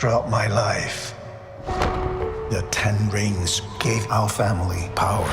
Throughout my life, the Ten Rings gave our family power.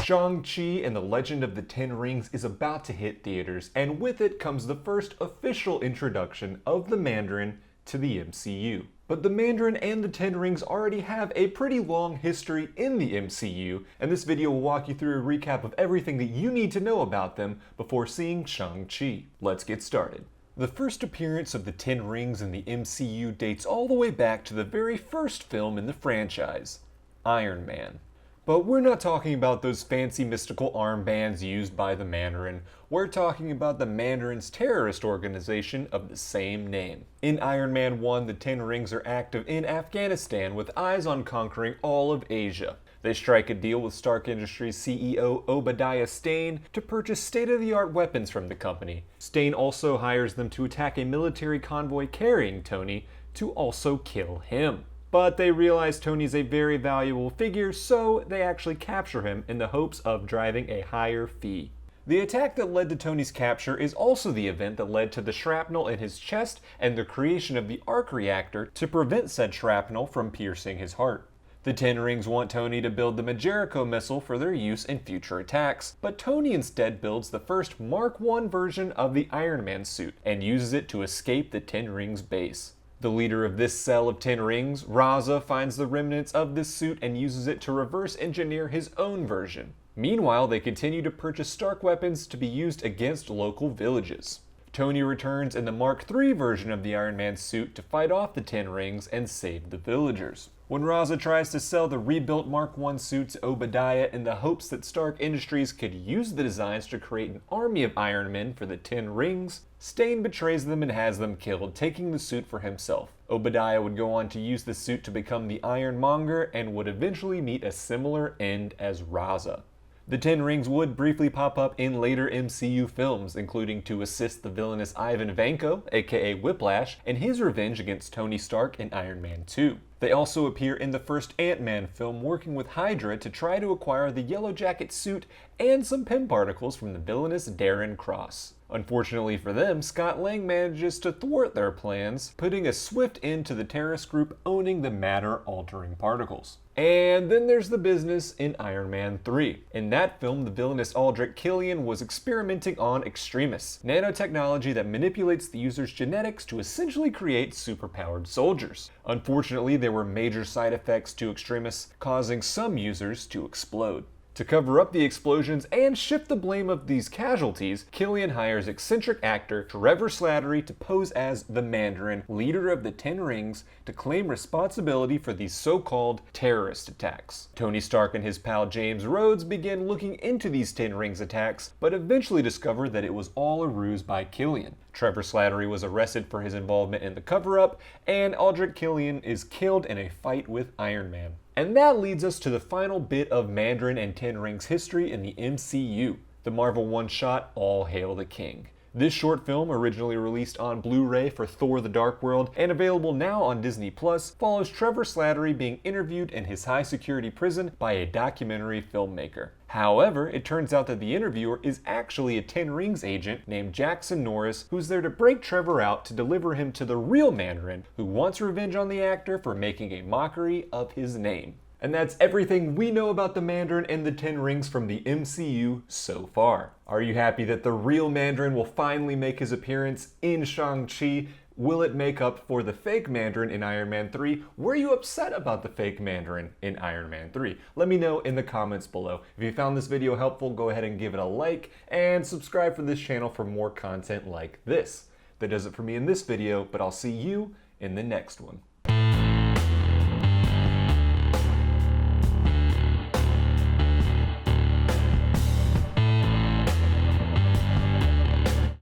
Shang-Chi and the Legend of the Ten Rings is about to hit theaters, and with it comes the first official introduction of the Mandarin to the MCU. But the Mandarin and the Ten Rings already have a pretty long history in the MCU, and this video will walk you through a recap of everything that you need to know about them before seeing Shang-Chi. Let's get started. The first appearance of the Ten Rings in the MCU dates all the way back to the very first film in the franchise, Iron Man. But we're not talking about those fancy mystical armbands used by the Mandarin. We're talking about the Mandarin's terrorist organization of the same name. In Iron Man 1, the Ten Rings are active in Afghanistan with eyes on conquering all of Asia. They strike a deal with Stark Industries CEO Obadiah Stane to purchase state-of-the-art weapons from the company. Stane also hires them to attack a military convoy carrying Tony to also kill him. But they realize Tony's a very valuable figure, so they actually capture him in the hopes of driving a higher fee. The attack that led to Tony's capture is also the event that led to the shrapnel in his chest and the creation of the arc reactor to prevent said shrapnel from piercing his heart. The Ten Rings want Tony to build the Jericho missile for their use in future attacks, but Tony instead builds the first Mark I version of the Iron Man suit and uses it to escape the Ten Rings base. The leader of this cell of Ten Rings, Raza, finds the remnants of this suit and uses it to reverse engineer his own version. Meanwhile, they continue to purchase Stark weapons to be used against local villages. Tony returns in the Mark III version of the Iron Man suit to fight off the Ten Rings and save the villagers. When Raza tries to sell the rebuilt Mark I suit to Obadiah in the hopes that Stark Industries could use the designs to create an army of Iron Men for the Ten Rings, Stane betrays them and has them killed, taking the suit for himself. Obadiah would go on to use the suit to become the Ironmonger and would eventually meet a similar end as Raza. The Ten Rings would briefly pop up in later MCU films, including to assist the villainous Ivan Vanko, aka Whiplash, in his revenge against Tony Stark in Iron Man 2. They also appear in the first Ant-Man film, working with Hydra to try to acquire the Yellow Jacket suit and some Pym particles from the villainous Darren Cross. Unfortunately for them, Scott Lang manages to thwart their plans, putting a swift end to the terrorist group owning the matter-altering particles. And then there's the business in Iron Man 3. In that film, the villainous Aldrich Killian was experimenting on extremists, nanotechnology that manipulates the user's genetics to essentially create superpowered soldiers. Unfortunately, there were major side effects to extremists, causing some users to explode. To cover up the explosions and shift the blame of these casualties, Killian hires eccentric actor Trevor Slattery to pose as the Mandarin, leader of the Ten Rings, to claim responsibility for these so-called terrorist attacks. Tony Stark and his pal James Rhodes begin looking into these Ten Rings attacks, but eventually discover that it was all a ruse by Killian. Trevor Slattery was arrested for his involvement in the cover-up, and Aldrich Killian is killed in a fight with Iron Man. And that leads us to the final bit of Mandarin and Ten Rings history in the MCU, the Marvel one-shot All Hail the King. This short film, originally released on Blu-ray for Thor: The Dark World and available now on Disney+, follows Trevor Slattery being interviewed in his high-security prison by a documentary filmmaker. However, it turns out that the interviewer is actually a Ten Rings agent named Jackson Norris, who's there to break Trevor out to deliver him to the real Mandarin, who wants revenge on the actor for making a mockery of his name. And that's everything we know about the Mandarin and the Ten Rings from the MCU so far. Are you happy that the real Mandarin will finally make his appearance in Shang-Chi? Will it make up for the fake Mandarin in Iron Man 3? Were you upset about the fake Mandarin in Iron Man 3? Let me know in the comments below. If you found this video helpful, go ahead and give it a like and subscribe for this channel for more content like this. That does it for me in this video, but I'll see you in the next one.